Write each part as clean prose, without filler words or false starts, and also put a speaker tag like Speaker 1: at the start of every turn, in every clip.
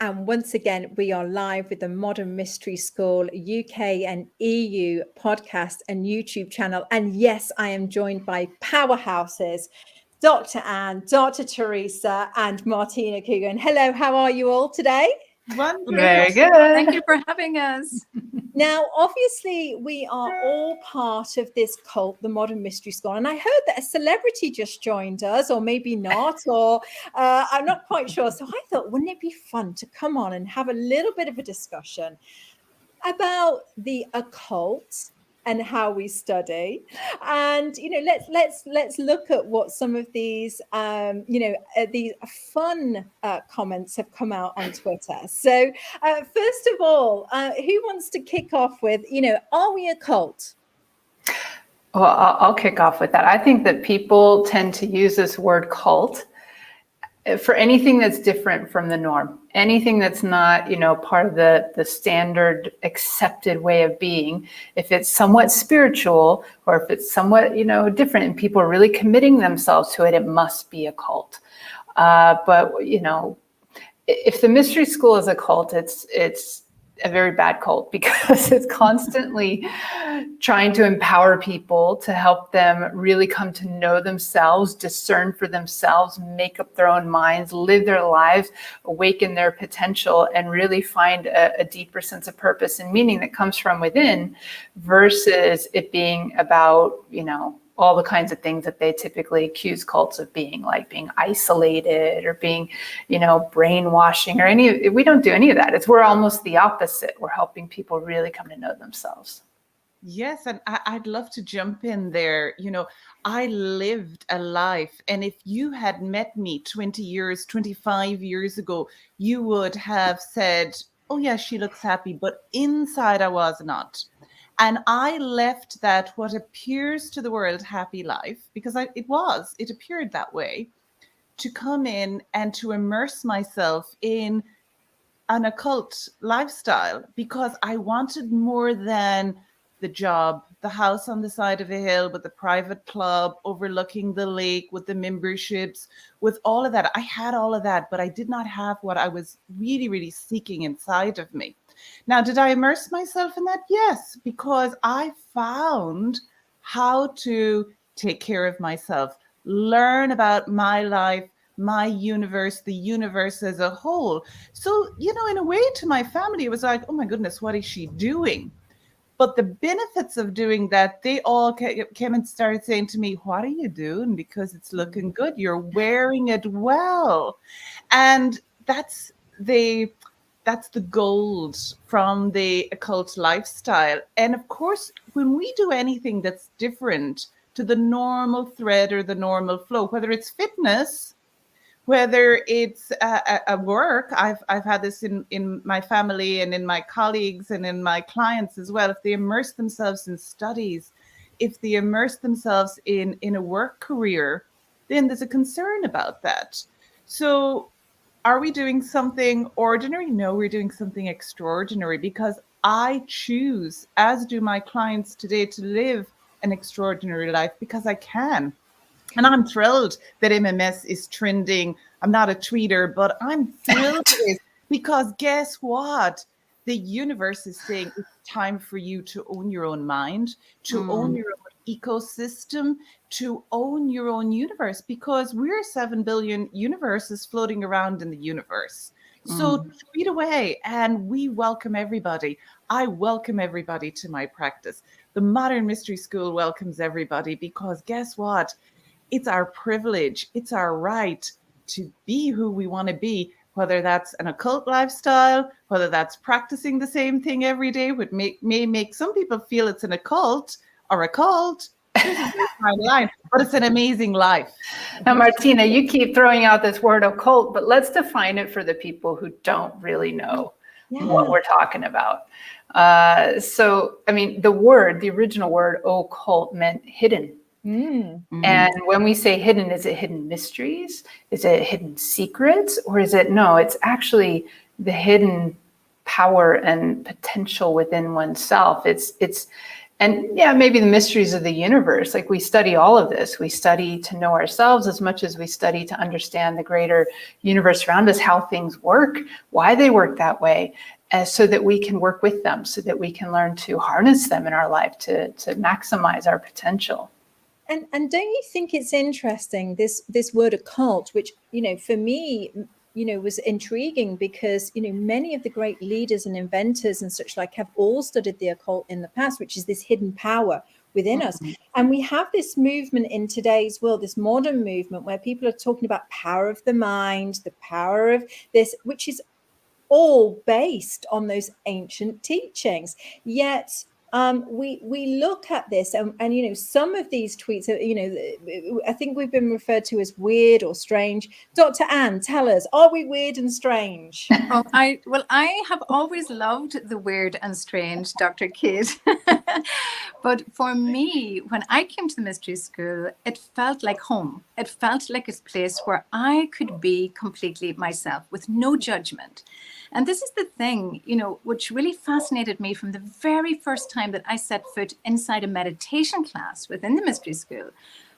Speaker 1: And once again, we are live with the Modern Mystery School UK and EU podcast and YouTube channel. And yes, I am joined by powerhouses, Dr. Ann, Dr. Theresa, and Martina Coogan. Hello, how are you all today?
Speaker 2: Wonderful.
Speaker 3: Very good.
Speaker 2: Thank you for having us.
Speaker 1: Now, obviously, we are all part of this cult, the Modern Mystery School. And I heard that a celebrity just joined us, or maybe not, or I'm not quite sure. So I thought, wouldn't it be fun to come on and have a little bit of a discussion about the occult and how we study, and let's look at what some of these these fun comments have come out on Twitter. So first of all, who wants to kick off with, are we a cult?
Speaker 3: Well, I'll kick off with that. I think that people tend to use this word cult for anything that's different from the norm, anything that's not, part of the standard accepted way of being. If it's somewhat spiritual, or if it's somewhat, different, and people are really committing themselves to it, it must be a cult. But if the mystery school is a cult, it's a very bad cult, because it's constantly trying to empower people to help them really come to know themselves, discern for themselves, make up their own minds, live their lives, awaken their potential, and really find a deeper sense of purpose and meaning that comes from within, versus it being about, all the kinds of things that they typically accuse cults of being, like being isolated or being, brainwashing or we don't do any of that. We're almost the opposite. We're helping people really come to know themselves.
Speaker 2: Yes, and I'd love to jump in there. I lived a life, and if you had met me 20 years, 25 years ago, you would have said, oh yeah, she looks happy, but inside I was not. And I left that what appears to the world happy life, because it appeared that way, to come in and to immerse myself in an occult lifestyle, because I wanted more than the job, the house on the side of a hill with the private club overlooking the lake with the memberships, with all of that. I had all of that, but I did not have what I was really, really seeking inside of me. Now, did I immerse myself in that? Yes, because I found how to take care of myself, learn about my life, my universe, the universe as a whole. So, in a way, to my family, it was like, oh my goodness, what is she doing? But the benefits of doing that, they all came and started saying to me, what are you doing? Because it's looking good. You're wearing it well. And that's the gold from the occult lifestyle. And of course, when we do anything that's different to the normal thread or the normal flow, whether it's fitness, whether it's a work, I've had this in my family and in my colleagues and in my clients as well. If they immerse themselves in studies, if they immerse themselves in a work career, then there's a concern about that. So are we doing something ordinary? No, we're doing something extraordinary, because I choose, as do my clients today, to live an extraordinary life because I can. And I'm thrilled that MMS is trending. I'm not a tweeter, but I'm thrilled with it, because guess what? The universe is saying it's time for you to own your own mind, to own your own ecosystem, to own your own universe, because we're 7 billion universes floating around in the universe. So tweet away, and we welcome everybody. I welcome everybody to my practice. The Modern Mystery School welcomes everybody, because guess what? It's our privilege. It's our right to be who we want to be, whether that's an occult lifestyle, whether that's practicing the same thing every day, which may make some people feel it's an occult or a cult. This is a fine line, but it's an amazing life.
Speaker 3: Now, Martina, you keep throwing out this word occult, but let's define it for the people who don't really know what we're talking about. So, the original word occult meant hidden. And when we say hidden, is it hidden mysteries? Is it hidden secrets? Or is it, no, it's actually the hidden power and potential within oneself. And yeah, maybe the mysteries of the universe. Like we study all of this. We study to know ourselves as much as we study to understand the greater universe around us, how things work, why they work that way, so that we can work with them, so that we can learn to harness them in our life to maximize our potential.
Speaker 1: And don't you think it's interesting, this word occult, which, for me, was intriguing because, many of the great leaders and inventors and such like have all studied the occult in the past, which is this hidden power within us. And we have this movement in today's world, this modern movement where people are talking about power of the mind, the power of this, which is all based on those ancient teachings. Yet we look at this and some of these tweets are, I think we've been referred to as weird or strange. Dr. Ann, tell us, are we weird and strange?
Speaker 4: I have always loved the weird and strange, Dr. Kate. But for me, when I came to the mystery school, it felt like home. It felt like a place where I could be completely myself with no judgment. And this is the thing, which really fascinated me from the very first time that I set foot inside a meditation class within the mystery school,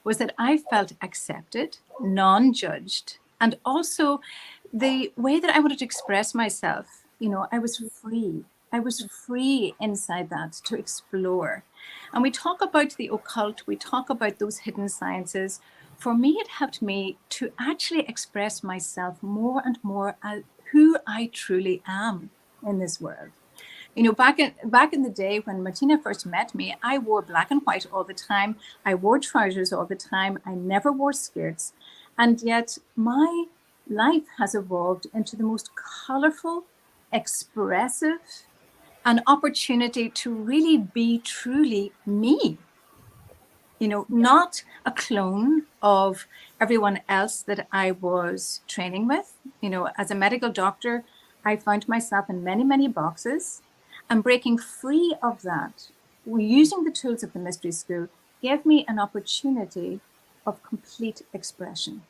Speaker 4: was that I felt accepted, non-judged, and also the way that I wanted to express myself, I was free. I was free inside that to explore. And we talk about the occult, we talk about those hidden sciences. For me, it helped me to actually express myself more and more as who I truly am in this world. Back in the day when Martina first met me, I wore black and white all the time. I wore trousers all the time. I never wore skirts. And yet my life has evolved into the most colorful, expressive, an opportunity to really be truly me. Not a clone of everyone else that I was training with. As a medical doctor, I found myself in many, many boxes, and breaking free of that, using the tools of the mystery school, gave me an opportunity of complete expression.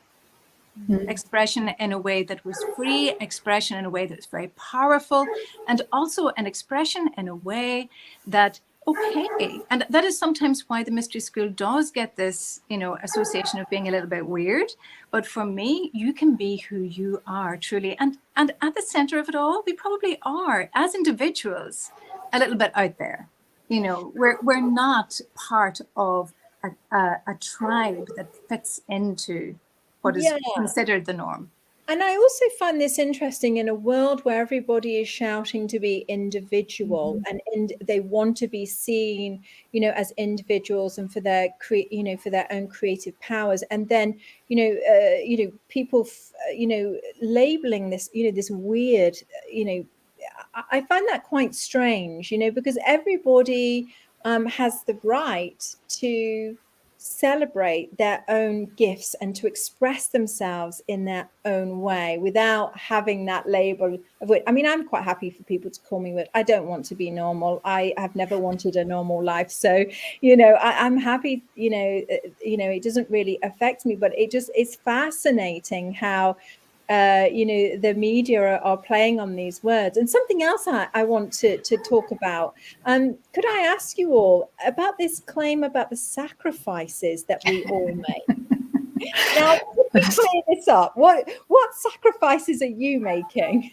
Speaker 4: Expression in a way that was free, expression in a way that was very powerful, and also an expression in a way that, okay, and that is sometimes why the mystery school does get this, association of being a little bit weird. But for me, you can be who you are truly. And at the center of it all, we probably are, as individuals, a little bit out there. We're not part of a tribe that fits into what is considered the norm.
Speaker 1: And I also find this interesting in a world where everybody is shouting to be individual, and they want to be seen, as individuals and for their for their own creative powers. And then, people, labeling this, this weird, I find that quite strange, because everybody has the right to celebrate their own gifts and to express themselves in their own way without having that label of it. I mean, I'm quite happy for people to call me weird. I don't want to be normal. I have never wanted a normal life. So, I'm happy, it doesn't really affect me, but it's fascinating how the media are playing on these words. And something else I want to talk about. Could I ask you all about this claim about the sacrifices that we all make? Now, let me clear this up. What sacrifices are you making?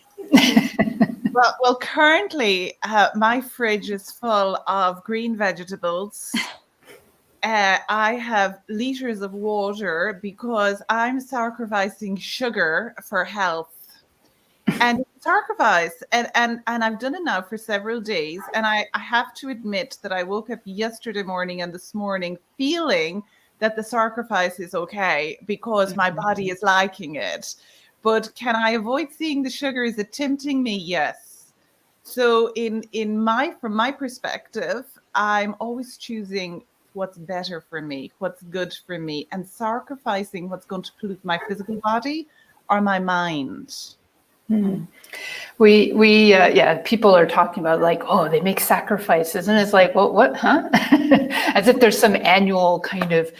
Speaker 2: Well, currently my fridge is full of green vegetables. I have liters of water because I'm sacrificing sugar for health. And sacrifice, and I've done it now for several days. And I have to admit that I woke up yesterday morning and this morning feeling that the sacrifice is okay because my body is liking it. But can I avoid seeing the sugar? Is it tempting me? Yes. So from my perspective, I'm always choosing what's better for me, what's good for me, and sacrificing what's going to pollute my physical body or my mind.
Speaker 3: People are talking about like, oh, they make sacrifices, and it's like, well, what, huh? As if there's some annual kind of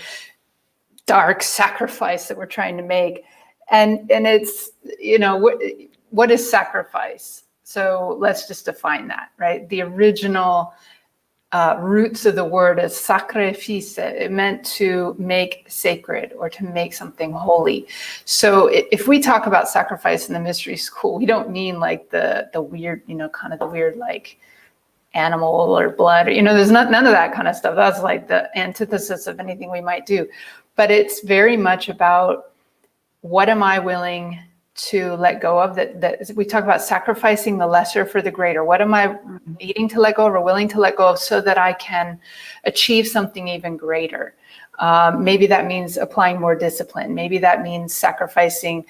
Speaker 3: dark sacrifice that we're trying to make, and it's, what is sacrifice? So let's just define that, right? The original roots of the word is sacrifice. It meant to make sacred or to make something holy. So if we talk about sacrifice in the mystery school, we don't mean like the weird, kind of the weird like animal or blood, there's none of that kind of stuff. That's like the antithesis of anything we might do. But it's very much about, what am I willing to let go of? That we talk about sacrificing the lesser for the greater. What am I needing to let go of or willing to let go of so that I can achieve something even greater? Maybe that means applying more discipline. Maybe that means sacrificing,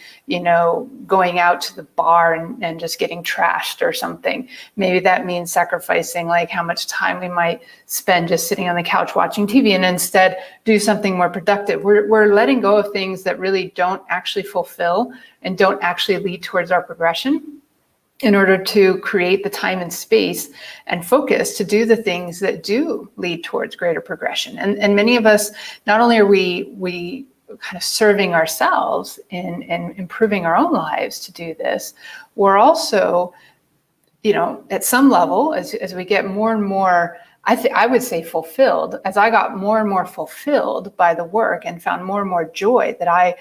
Speaker 3: going out to the bar and just getting trashed or something. Maybe that means sacrificing like how much time we might spend just sitting on the couch watching TV and instead do something more productive. We're letting go of things that really don't actually fulfill and don't actually lead towards our progression, in order to create the time and space and focus to do the things that do lead towards greater progression. And many of us, not only are we kind of serving ourselves in improving our own lives to do this, we're also, at some level, as we get more and more, I would say fulfilled, as I got more and more fulfilled by the work and found more and more joy that I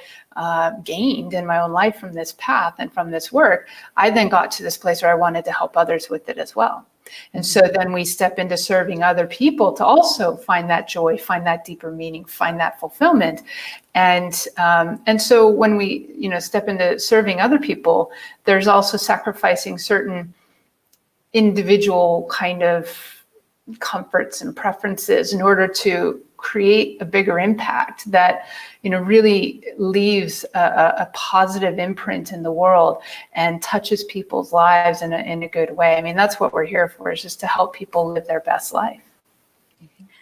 Speaker 3: gained in my own life from this path and from this work, I then got to this place where I wanted to help others with it as well. And so then we step into serving other people to also find that joy, find that deeper meaning, find that fulfillment. And so when we, step into serving other people, there's also sacrificing certain individual kind of comforts and preferences in order to create a bigger impact that really leaves a positive imprint in the world and touches people's lives in a good way. I mean, that's what we're here for, is just to help people live their best life.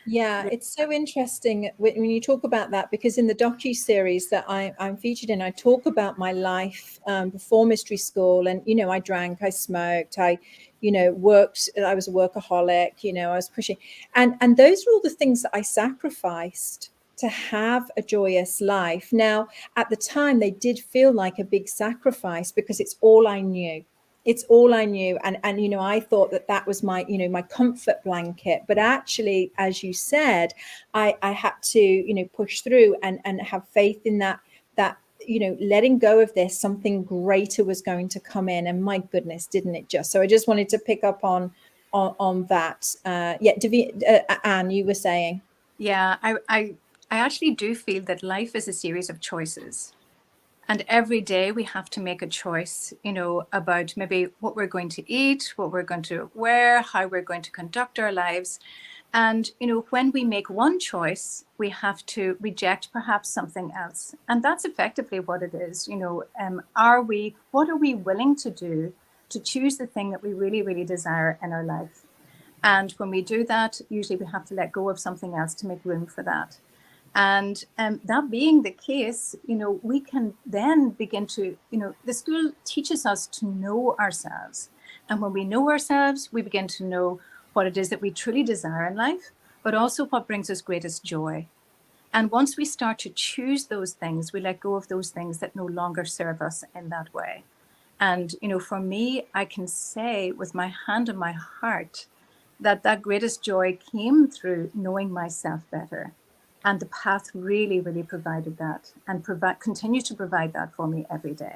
Speaker 1: Yeah, it's so interesting when you talk about that, because in the docu-series that I'm featured in, I talk about my life before mystery school. And, I drank, I smoked, I worked, I was a workaholic, I was pushing. And those were all the things that I sacrificed to have a joyous life. Now, at the time, they did feel like a big sacrifice because it's all I knew. It's all I knew. And I thought that was my, my comfort blanket. But actually, as you said, I had to, push through and have faith in that, letting go of this, something greater was going to come in. And my goodness, didn't it just? So I just wanted to pick up on that. Anne, you were saying.
Speaker 4: Yeah, I actually do feel that life is a series of choices. And every day we have to make a choice, about maybe what we're going to eat, what we're going to wear, how we're going to conduct our lives. And, when we make one choice, we have to reject perhaps something else. And that's effectively what it is. What are we willing to do to choose the thing that we really, really desire in our life? And when we do that, usually we have to let go of something else to make room for that. And that being the case, we can then begin to, the school teaches us to know ourselves. And when we know ourselves, we begin to know what it is that we truly desire in life, but also what brings us greatest joy. And once we start to choose those things, we let go of those things that no longer serve us in that way. And, for me, I can say with my hand on my heart that greatest joy came through knowing myself better. And the path really, really provided that and continue to provide that for me every day.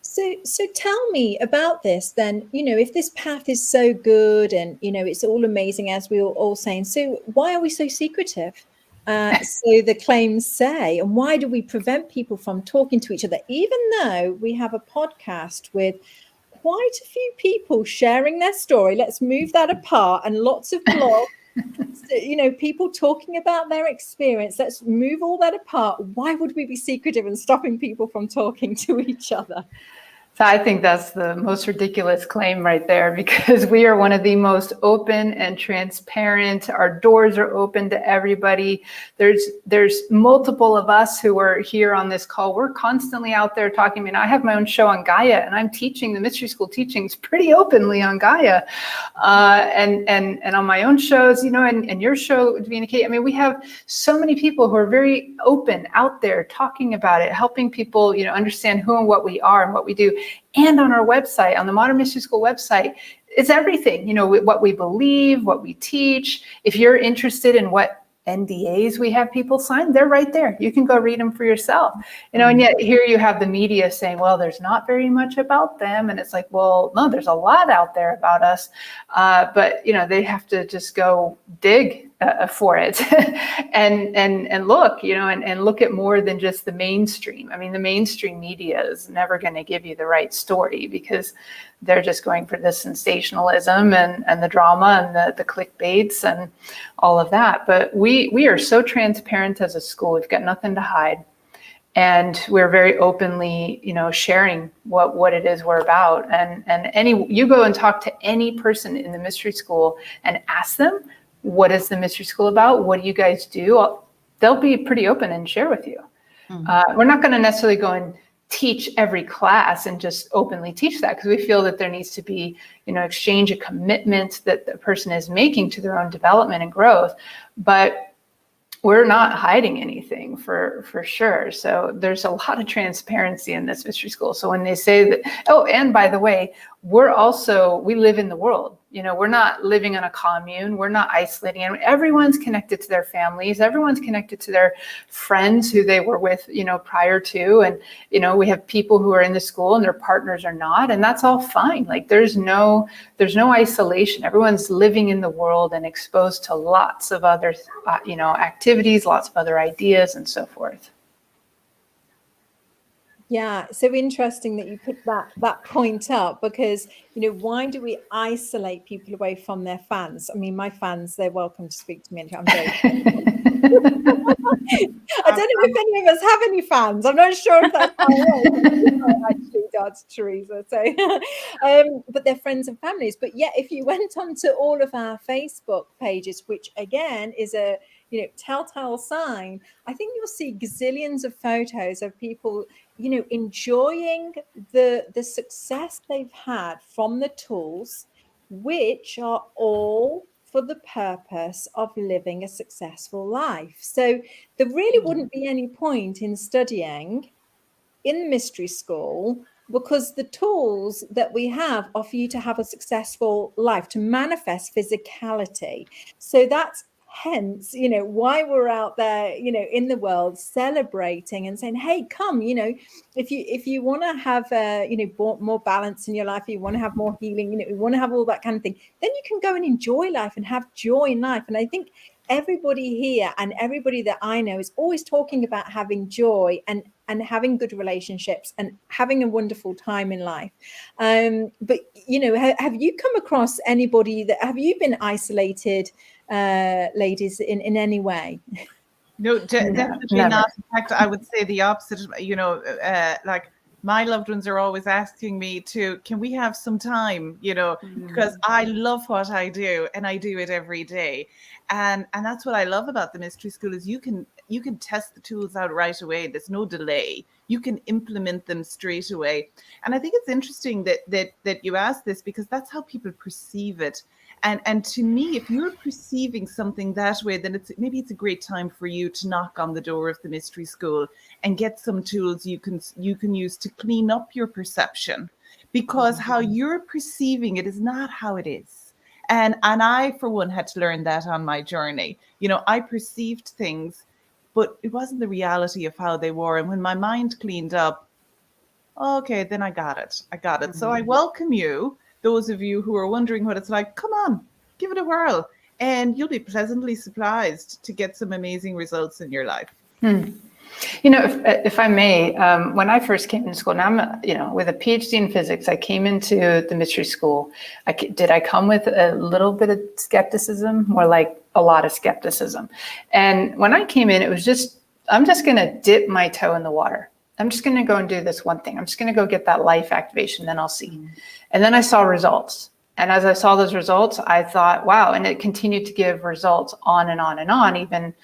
Speaker 1: So tell me about this then, if this path is so good and, it's all amazing, as we were all saying, so why are we so secretive? So the claims say, and why do we prevent people from talking to each other, even though we have a podcast with quite a few people sharing their story? Let's move that apart, and lots of blogs. People talking about their experience. Let's move all that apart. Why would we be secretive and stopping people from talking to each other?
Speaker 3: So I think that's the most ridiculous claim right there, because we are one of the most open and transparent. Our doors are open to everybody. There's multiple of us who are here on this call. We're constantly out there talking. I mean, I have my own show on Gaia, and I'm teaching the mystery school teachings pretty openly on Gaia, and on my own shows, and your show, Martina Kate. I mean, we have so many people who are very open out there talking about it, helping people, understand who and what we are and what we do. And on our website, on the Modern Mystery School website, it's everything, what we believe, what we teach. If you're interested in what NDAs we have people sign, they're right there. You can go read them for yourself, and yet here you have the media saying, well, there's not very much about them. And it's like, well, no, there's a lot out there about us. But, they have to just go dig for it and look, and look at more than just the mainstream. I mean, the mainstream media is never going to give you the right story because they're just going for the sensationalism and the drama and the clickbaits and all of that. But we are so transparent as a school. We've got nothing to hide. And we're very openly, sharing what it is we're about. And you go and talk to any person in the mystery school and ask them, what is the mystery school about? What do you guys do? They'll be pretty open and share with you. We're not going to necessarily go and teach every class and just openly teach that, because we feel that there needs to be, exchange, a commitment that the person is making to their own development and growth. But we're not hiding anything for sure. So there's a lot of transparency in this mystery school. So when they say that, and by the way, we live in the world. We're not living in a commune. We're not isolating. And everyone's connected to their families. Everyone's connected to their friends who they were with, prior to. And, we have people who are in the school and their partners are not. And that's all fine. Like there's no isolation. Everyone's living in the world and exposed to lots of other, activities, lots of other ideas and so forth.
Speaker 1: Yeah, so interesting that you put that point up, because why do we isolate people away from their fans? I mean, my fans, they're welcome to speak to me. I'm joking. I don't know if any of us have any fans. I'm not sure if that's how it is. Actually, Dr. Theresa. So, but they're friends and families. But yeah, if you went onto all of our Facebook pages, which again is a telltale sign, I think you'll see gazillions of photos of people enjoying the success they've had from the tools, which are all for the purpose of living a successful life. So there really wouldn't be any point in studying in the mystery school, because the tools that we have are for you to have a successful life, to manifest physicality. So that's hence, why we're out there, in the world celebrating and saying, hey, come, if you want to have, more balance in your life, you want to have more healing, you want to have all that kind of thing, then you can go and enjoy life and have joy in life. And I think everybody here and everybody that I know is always talking about having joy and having good relationships and having a wonderful time in life. But, have you come across anybody have you been isolated, ladies, in any way?
Speaker 2: No, definitely not. In fact, I would say the opposite. Like my loved ones are always asking me can we have some time, because I love what I do and I do it every day. And that's what I love about the mystery school is you can test the tools out right away. There's no delay. You can implement them straight away. And I think it's interesting that you asked this, because that's how people perceive it. And to me, if you're perceiving something that way, then maybe it's a great time for you to knock on the door of the mystery school and get some tools you can use to clean up your perception, because how you're perceiving it is not how it is. And I, for one, had to learn that on my journey. I perceived things, but it wasn't the reality of how they were. And when my mind cleaned up, okay, then I got it. So I welcome you. Those of you who are wondering what it's like, come on, give it a whirl, and you'll be pleasantly surprised to get some amazing results in your life.
Speaker 3: If I may, when I first came into school, now I'm, with a PhD in physics, I came into the mystery school. Did I come with a little bit of skepticism? More like a lot of skepticism. And when I came in, it was I'm just going to dip my toe in the water. I'm just going to go and do this one thing. I'm just going to go get that life activation, then I'll see. And then I saw results. And as I saw those results, I thought, wow. And it continued to give results on and on and on, even,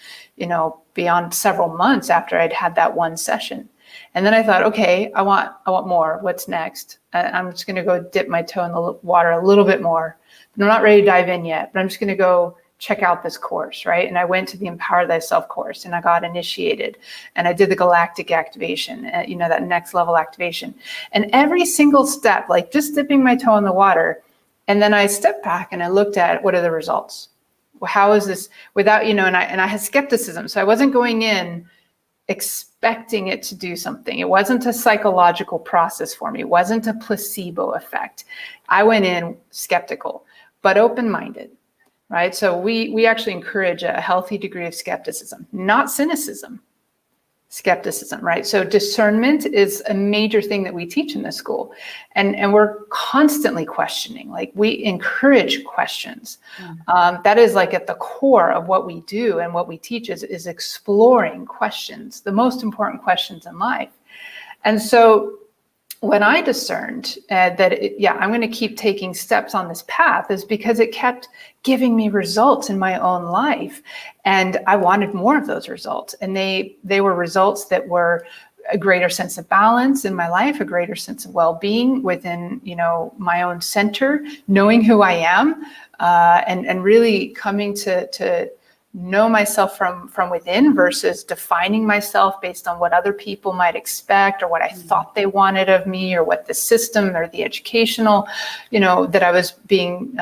Speaker 3: beyond several months after I'd had that one session. And then I thought, okay, I want more. What's next? I'm just going to go dip my toe in the water a little bit more. I'm not ready to dive in yet, but I'm just going to go check out this course, right? And I went to the Empower Thyself course and I got initiated and I did the galactic activation, that next level activation. And every single step, like just dipping my toe in the water, And then I stepped back and I looked at what are the results? Well, how is this without, and I had skepticism. So I wasn't going in expecting it to do something. It wasn't a psychological process for me. It wasn't a placebo effect. I went in skeptical, but open-minded, right? So we actually encourage a healthy degree of skepticism, not cynicism. Skepticism, right? So discernment is a major thing that we teach in this school. And we're constantly questioning, like we encourage questions. That is like at the core of what we do and what we teach is exploring questions, the most important questions in life. And so when I discerned that, I'm going to keep taking steps on this path is because it kept giving me results in my own life. And I wanted more of those results. And they were results that were a greater sense of balance in my life, a greater sense of well-being within, my own center, knowing who I am, and really coming to know myself from within versus defining myself based on what other people might expect or what I thought they wanted of me or what the system or the educational, that I was being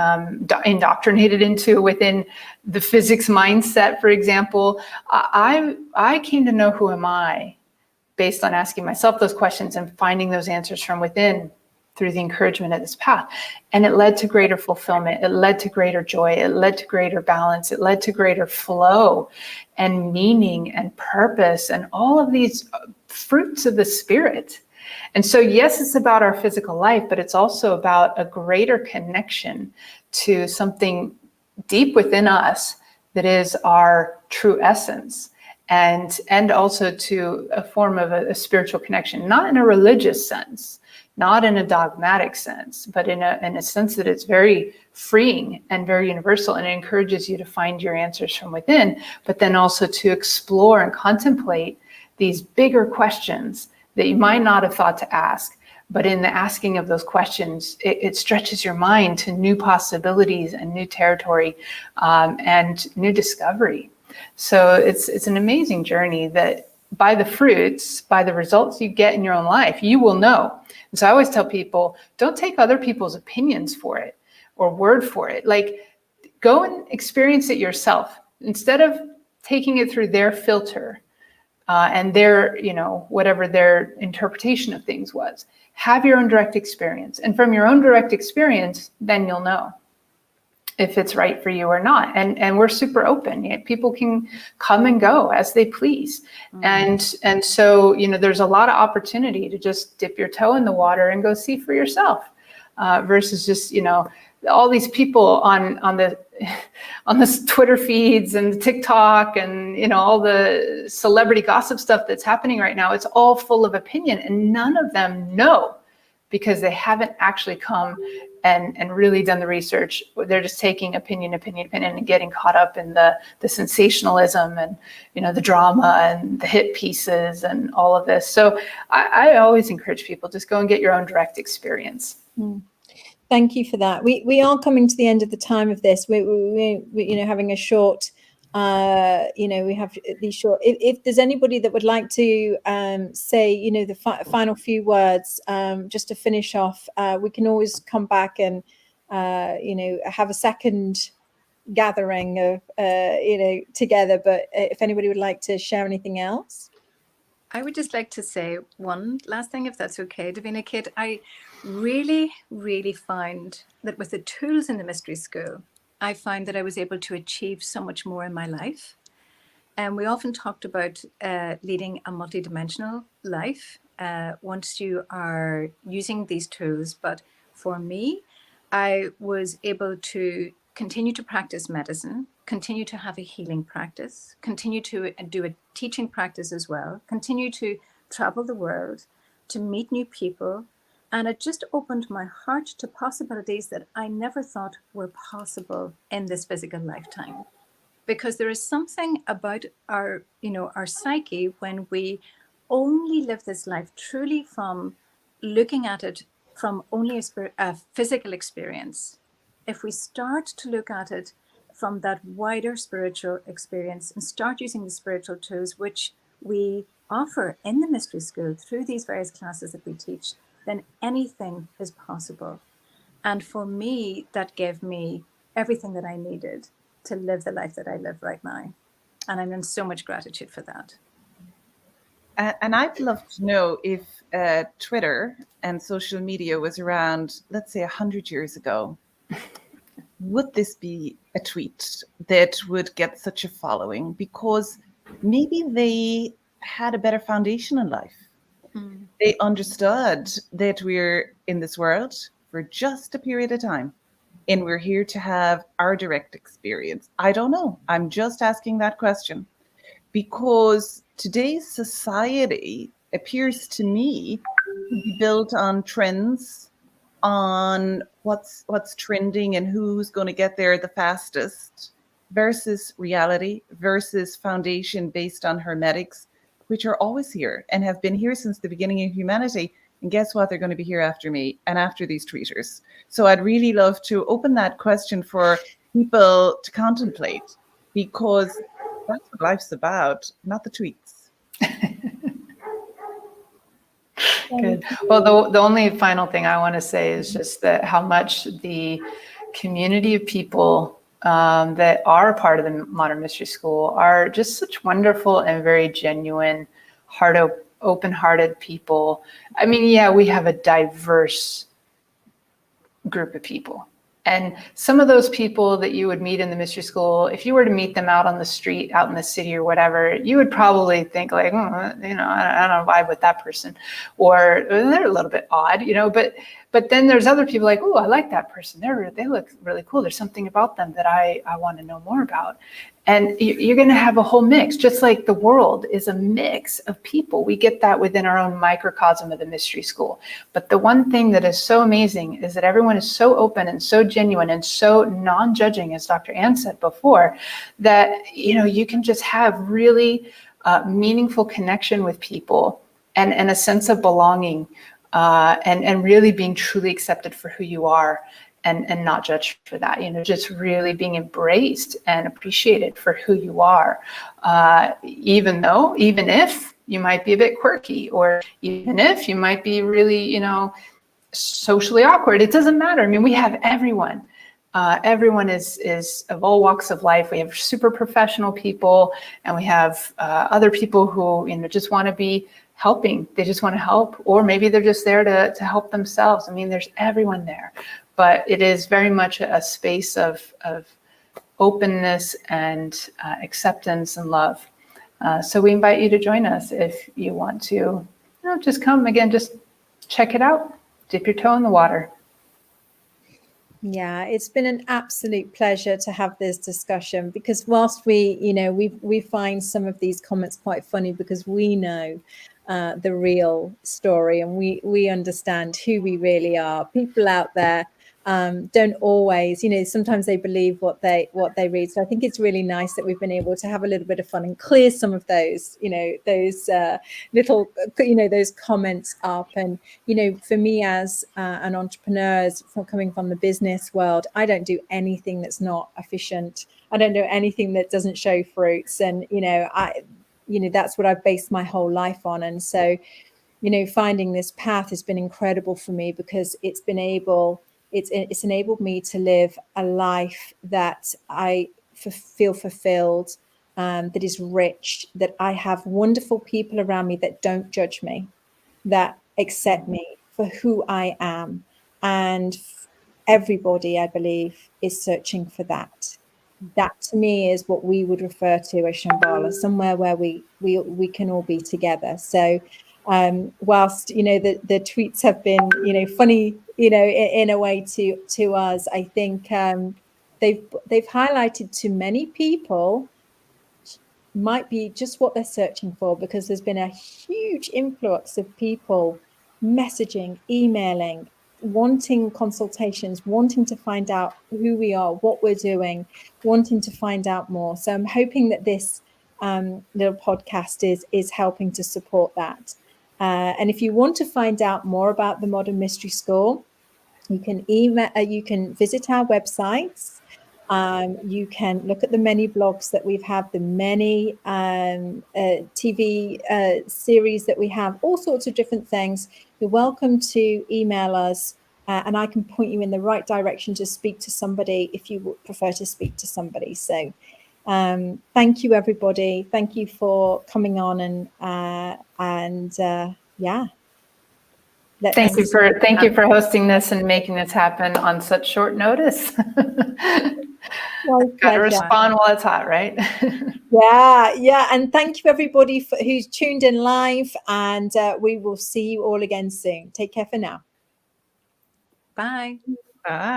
Speaker 3: indoctrinated into within the physics mindset, for example. I came to know who am I based on asking myself those questions and finding those answers from within through the encouragement of this path. And it led to greater fulfillment. It led to greater joy. It led to greater balance. It led to greater flow and meaning and purpose and all of these fruits of the spirit. And so, yes, it's about our physical life, but it's also about a greater connection to something deep within us that is our true essence. And also to a form of a spiritual connection, not in a religious sense, not in a dogmatic sense, but in a sense that it's very freeing and very universal, and it encourages you to find your answers from within, but then also to explore and contemplate these bigger questions that you might not have thought to ask. But in the asking of those questions, it stretches your mind to new possibilities and new territory and new discovery. So it's an amazing journey that by the fruits, by the results you get in your own life, you will know. And so I always tell people, don't take other people's opinions for it or word for it. Like, go and experience it yourself instead of taking it through their filter and their, whatever their interpretation of things was. Have your own direct experience. And from your own direct experience, then you'll know if it's right for you or not. And we're super open. People can come and go as they please. Mm-hmm. And so, there's a lot of opportunity to just dip your toe in the water and go see for yourself versus just, all these people on the Twitter feeds and TikTok and, all the celebrity gossip stuff that's happening right now. It's all full of opinion, and none of them know because they haven't actually come and really done the research. They're just taking opinion, and getting caught up in the sensationalism and, the drama and the hit pieces and all of this. So I always encourage people, just go and get your own direct experience.
Speaker 1: Thank you for that. We are coming to the end of the time of this. We having a short, we have these short. If there's anybody that would like to say, the final few words, just to finish off, we can always come back and have a second gathering of together. But if anybody would like to share anything else.
Speaker 4: I would just like to say one last thing, if that's okay, Davina Kate. I really, really find that with the tools in the Mystery School, I find that I was able to achieve so much more in my life. And we often talked about leading a multidimensional life once you are using these tools. But for me, I was able to continue to practice medicine, continue to have a healing practice, continue to do a teaching practice as well, continue to travel the world, to meet new people. And it just opened my heart to possibilities that I never thought were possible in this physical lifetime. Because there is something about our psyche when we only live this life truly from looking at it from only a physical experience. If we start to look at it from that wider spiritual experience and start using the spiritual tools which we offer in the Mystery School through these various classes that we teach, then anything is possible. And for me, that gave me everything that I needed to live the life that I live right now. And I'm in so much gratitude for that.
Speaker 2: And I'd love to know if Twitter and social media was around, let's say, 100 years ago, would this be a tweet that would get such a following? Because maybe they had a better foundation in life. They understood that we're in this world for just a period of time, and we're here to have our direct experience. I don't know. I'm just asking that question, because today's society appears to me to be built on trends, on what's trending and who's going to get there the fastest, versus reality, versus foundation based on hermetics, which are always here and have been here since the beginning of humanity. And guess what? They're going to be here after me and after these tweeters. So I'd really love to open that question for people to contemplate, because that's what life's about, not the tweets.
Speaker 3: Good. Well, the only final thing I want to say is just that how much the community of people that are a part of the Modern Mystery School are just such wonderful and very genuine, open-hearted people. I mean, yeah, we have a diverse group of people. And some of those people that you would meet in the mystery school, if you were to meet them out on the street, out in the city or whatever, you would probably think like, I don't vibe with that person, or they're a little bit odd, but then there's other people like, oh, I like that person. They look really cool. There's something about them that I want to know more about. And you're going to have a whole mix, just like the world is a mix of people. We get that within our own microcosm of the mystery school. But the one thing that is so amazing is that everyone is so open and so genuine and so non-judging, as Dr. Ann said before, that, you can just have really meaningful connection with people and a sense of belonging and really being truly accepted for who you are. And not judged for that, just really being embraced and appreciated for who you are, even if you might be a bit quirky, or even if you might be really, socially awkward. It doesn't matter. I mean, we have everyone. Everyone is of all walks of life. We have super professional people, and we have other people who, just want to be helping. They just want to help, or maybe they're just there to help themselves. I mean, there's everyone there. But it is very much a space of openness and acceptance and love. So we invite you to join us if you want to. Just come again, just check it out, dip your toe in the water.
Speaker 1: Yeah, it's been an absolute pleasure to have this discussion, because whilst we find some of these comments quite funny, because we know the real story, and we understand who we really are. People out there don't always, sometimes they believe what they read. So I think it's really nice that we've been able to have a little bit of fun and clear some of those, those little, those comments up. And, for me as an entrepreneur, coming from the business world, I don't do anything that's not efficient. I don't do anything that doesn't show fruits. And, that's what I've based my whole life on. And so, finding this path has been incredible for me, because it's enabled me to live a life that I feel fulfilled, that is rich, that I have wonderful people around me that don't judge me, that accept me for who I am. And everybody, I believe, is searching for that. That to me is what we would refer to as Shambhala, somewhere where we can all be together. So whilst the tweets have been funny in a way to us, I think they've highlighted to many people might be just what they're searching for, because there's been a huge influx of people messaging, emailing, wanting consultations, wanting to find out who we are, what we're doing, wanting to find out more. So I'm hoping that this little podcast is helping to support that. And if you want to find out more about the Modern Mystery School, you can visit our websites. You can look at the many blogs that we've had, the many TV series that we have, all sorts of different things. You're welcome to email us and I can point you in the right direction to speak to somebody if you would prefer to speak to somebody. So thank you, everybody. Thank you for coming on, and yeah.
Speaker 3: Thank you for hosting this and making this happen on such short notice. Got to respond while it's hot, right?
Speaker 1: Yeah. And thank you, everybody, who's tuned in live. And we will see you all again soon. Take care for now.
Speaker 4: Bye.
Speaker 2: Bye.